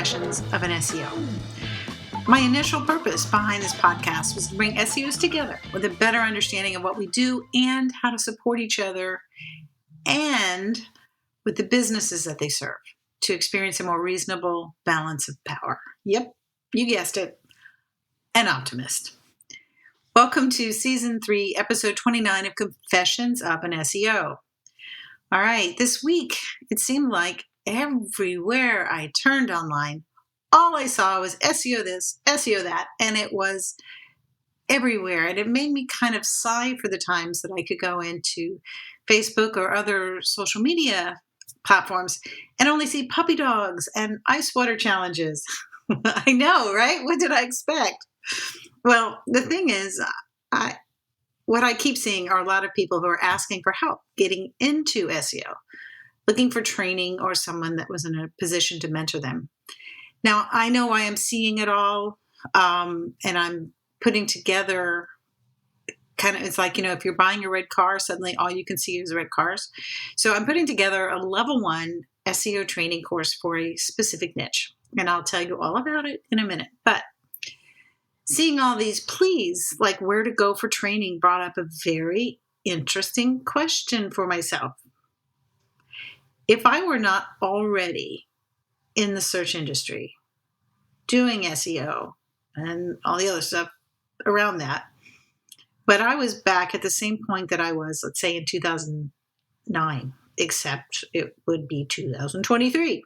Confessions of an SEO. My initial purpose behind this podcast was to bring SEOs together with a better understanding of what we do and how to support each other and with the businesses that they serve to experience a more reasonable balance of power. Yep, you guessed it, an optimist. Welcome to Season 3, Episode 29 of Confessions of an SEO. All right, this week, it seemed like everywhere I turned online, all I saw was SEO this, SEO that, and it was everywhere. And it made me kind of sigh for the times that I could go into Facebook or other social media platforms and only see puppy dogs and ice water challenges. I know, right? What did I expect? Well, the thing is, what I keep seeing are a lot of people who are asking for help getting into SEO, looking for training or someone that was in a position to mentor them. Now, I know I am seeing it all, and I'm putting together it's like, if you're buying a red car, suddenly all you can see is red cars. So I'm putting together a level 1 SEO training course for a specific niche, and I'll tell you all about it in a minute. But seeing all these pleas, like where to go for training, brought up a very interesting question for myself. If I were not already in the search industry doing SEO and all the other stuff around that, but I was back at the same point that I was, let's say in 2009, except it would be 2023,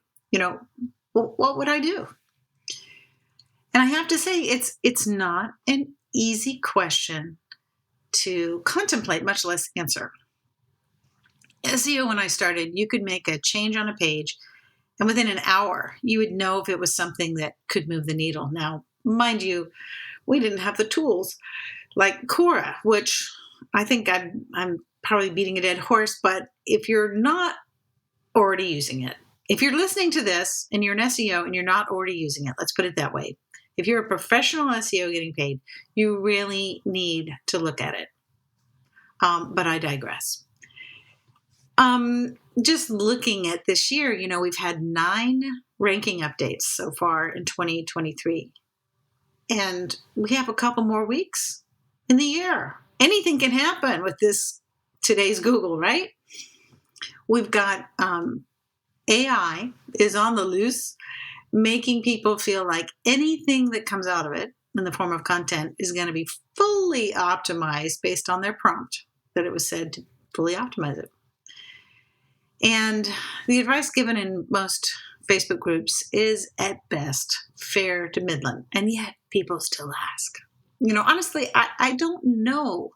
what would I do? And I have to say, it's not an easy question to contemplate, much less answer. SEO, when I started, you could make a change on a page, and within an hour, you would know if it was something that could move the needle. Now, mind you, we didn't have the tools like Quora, which I think I'm probably beating a dead horse, but if you're not already using it, if you're listening to this and you're an SEO and you're not already using it, let's put it that way. If you're a professional SEO getting paid, you really need to look at it. But I digress. Just looking at this year, we've had 9 ranking updates so far in 2023. And we have a couple more weeks in the year. Anything can happen with today's Google, right? We've got AI is on the loose, making people feel like anything that comes out of it in the form of content is going to be fully optimized based on their prompt that it was said to fully optimize it. And the advice given in most Facebook groups is at best fair to middling, and yet people still ask. Honestly, I don't know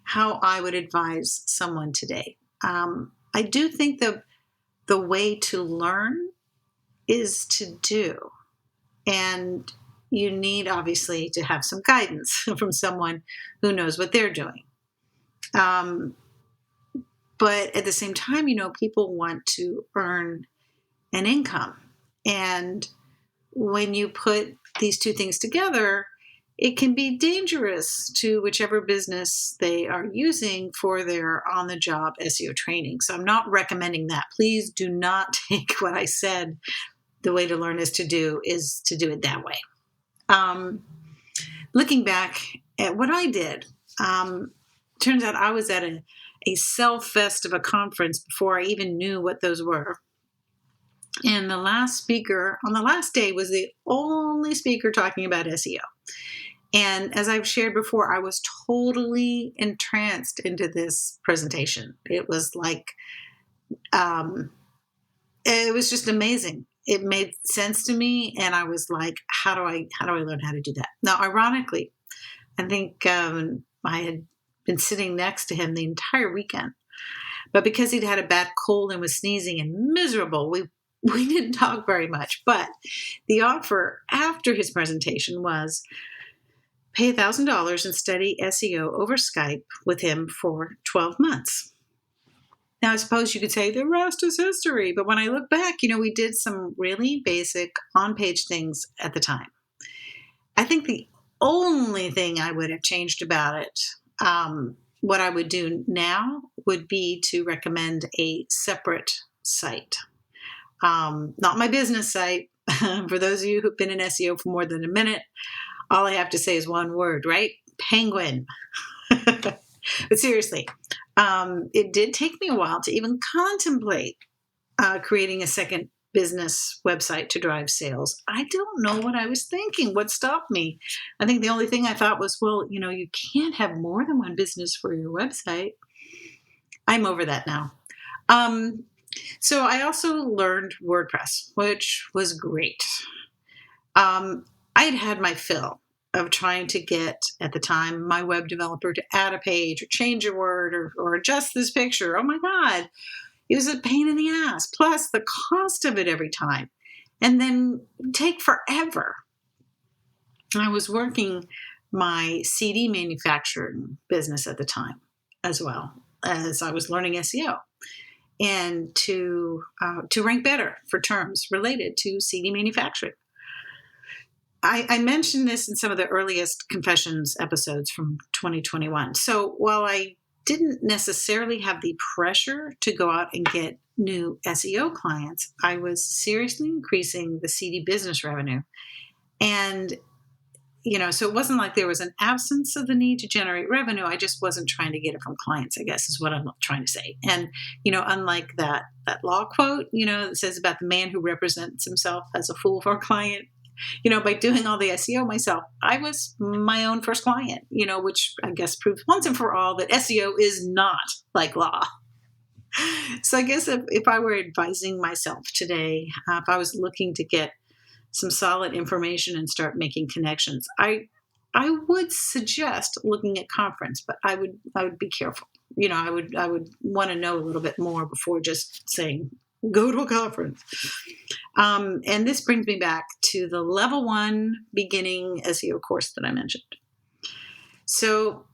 how I would advise someone today. I do think the way to learn is to do. And you need, obviously, to have some guidance from someone who knows what they're doing. But at the same time, people want to earn an income. And when you put these two things together, it can be dangerous to whichever business they are using for their on-the-job SEO training. So I'm not recommending that. Please do not take what I said, the way to learn is to do it that way. Looking back at what I did, turns out I was at a self-fest of a conference before I even knew what those were. And the last speaker on the last day was the only speaker talking about SEO. And as I've shared before, I was totally entranced into this presentation. It was like, it was just amazing. It made sense to me. And I was like, how do I learn how to do that? Now, ironically, I think I had been sitting next to him the entire weekend. But because he'd had a bad cold and was sneezing and miserable, we didn't talk very much. But the offer after his presentation was pay $1,000 and study SEO over Skype with him for 12 months. Now, I suppose you could say the rest is history. But when I look back, we did some really basic on-page things at the time. I think the only thing I would have changed about it, what I would do now would be to recommend a separate site. Not my business site, For those of you who've been in SEO for more than a minute, all I have to say is one word, right? Penguin. But seriously, it did take me a while to even contemplate creating a second business website to drive sales. I don't know what I was thinking. What stopped me? I think the only thing I thought was, well, you can't have more than one business for your website. I'm over that now. So I also learned WordPress, which was great. I had had my fill of trying to get, at the time, my web developer to add a page or change a word or adjust this picture. Oh my God. It was a pain in the ass. Plus the cost of it every time. And then take forever. I was working my CD manufacturing business at the time, as well as I was learning SEO. And to rank better for terms related to CD manufacturing. I mentioned this in some of the earliest Confessions episodes from 2021. So while I didn't necessarily have the pressure to go out and get new SEO clients, I was seriously increasing the CD business revenue. And, so it wasn't like there was an absence of the need to generate revenue. I just wasn't trying to get it from clients, I guess is what I'm trying to say. And, unlike that law quote, that says about the man who represents himself as a fool for a client, by doing all the SEO myself, I was my own first client, which I guess proves once and for all that SEO is not like law. So I guess if I were advising myself today, if I was looking to get some solid information and start making connections, I would suggest looking at conference, but I would be careful. I would want to know a little bit more before just saying, go to a conference. And this brings me back to the level 1 beginning SEO course that I mentioned. So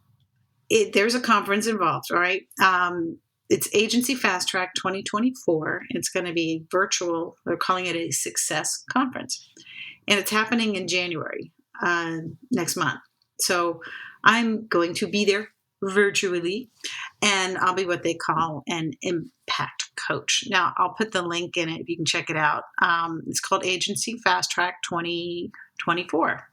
there's a conference involved, all right? It's Agency Fast Track 2024. It's going to be virtual. They're calling it a success conference. And it's happening in January next month. So I'm going to be there virtually, and I'll be what they call an impact coach. Now, I'll put the link in it if you can check it out. It's called Agency Fast Track 2024.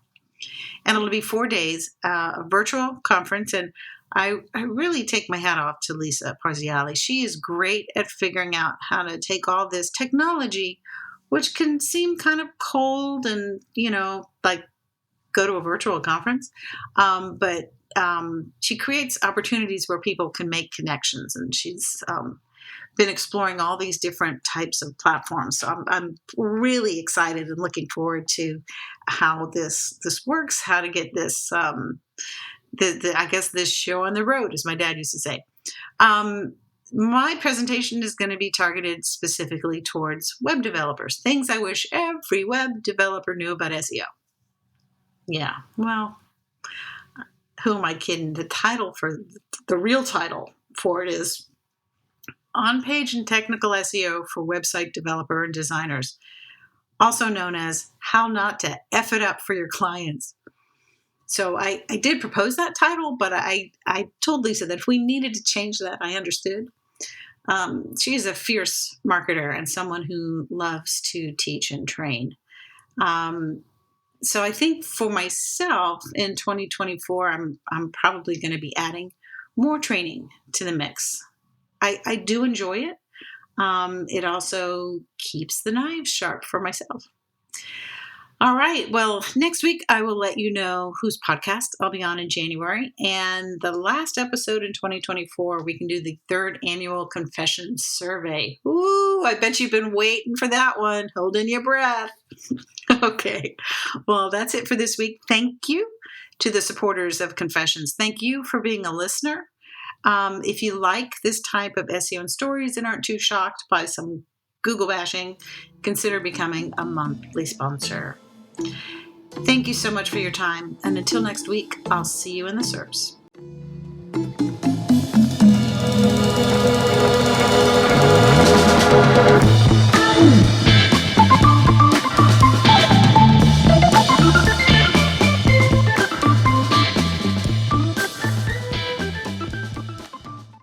And it'll be 4 days, a virtual conference. And I really take my hat off to Lisa Parziali. She is great at figuring out how to take all this technology, which can seem kind of cold and, like go to a virtual conference. But she creates opportunities where people can make connections, and she's been exploring all these different types of platforms. So I'm really excited and looking forward to how this works, how to get this, I guess this show on the road, as my dad used to say. My presentation is going to be targeted specifically towards web developers, things I wish every web developer knew about SEO. Yeah, well, who am I kidding? The real title for it is On-Page and Technical SEO for Website Developer and Designers, also known as How Not to F It Up for Your Clients. So I did propose that title, but I told Lisa that if we needed to change that, I understood. She is a fierce marketer and someone who loves to teach and train. So I think for myself in 2024, I'm probably going to be adding more training to the mix. I do enjoy it. It also keeps the knives sharp for myself. All right. Well, next week I will let you know whose podcast I'll be on in January. And the last episode in 2024, we can do the 3rd annual Confessions survey. Ooh, I bet you've been waiting for that one. Holding your breath. Okay. Well, that's it for this week. Thank you to the supporters of Confessions. Thank you for being a listener. If you like this type of SEO and stories and aren't too shocked by some Google bashing, consider becoming a monthly sponsor. Thank you so much for your time. And until next week, I'll see you in the SERPs.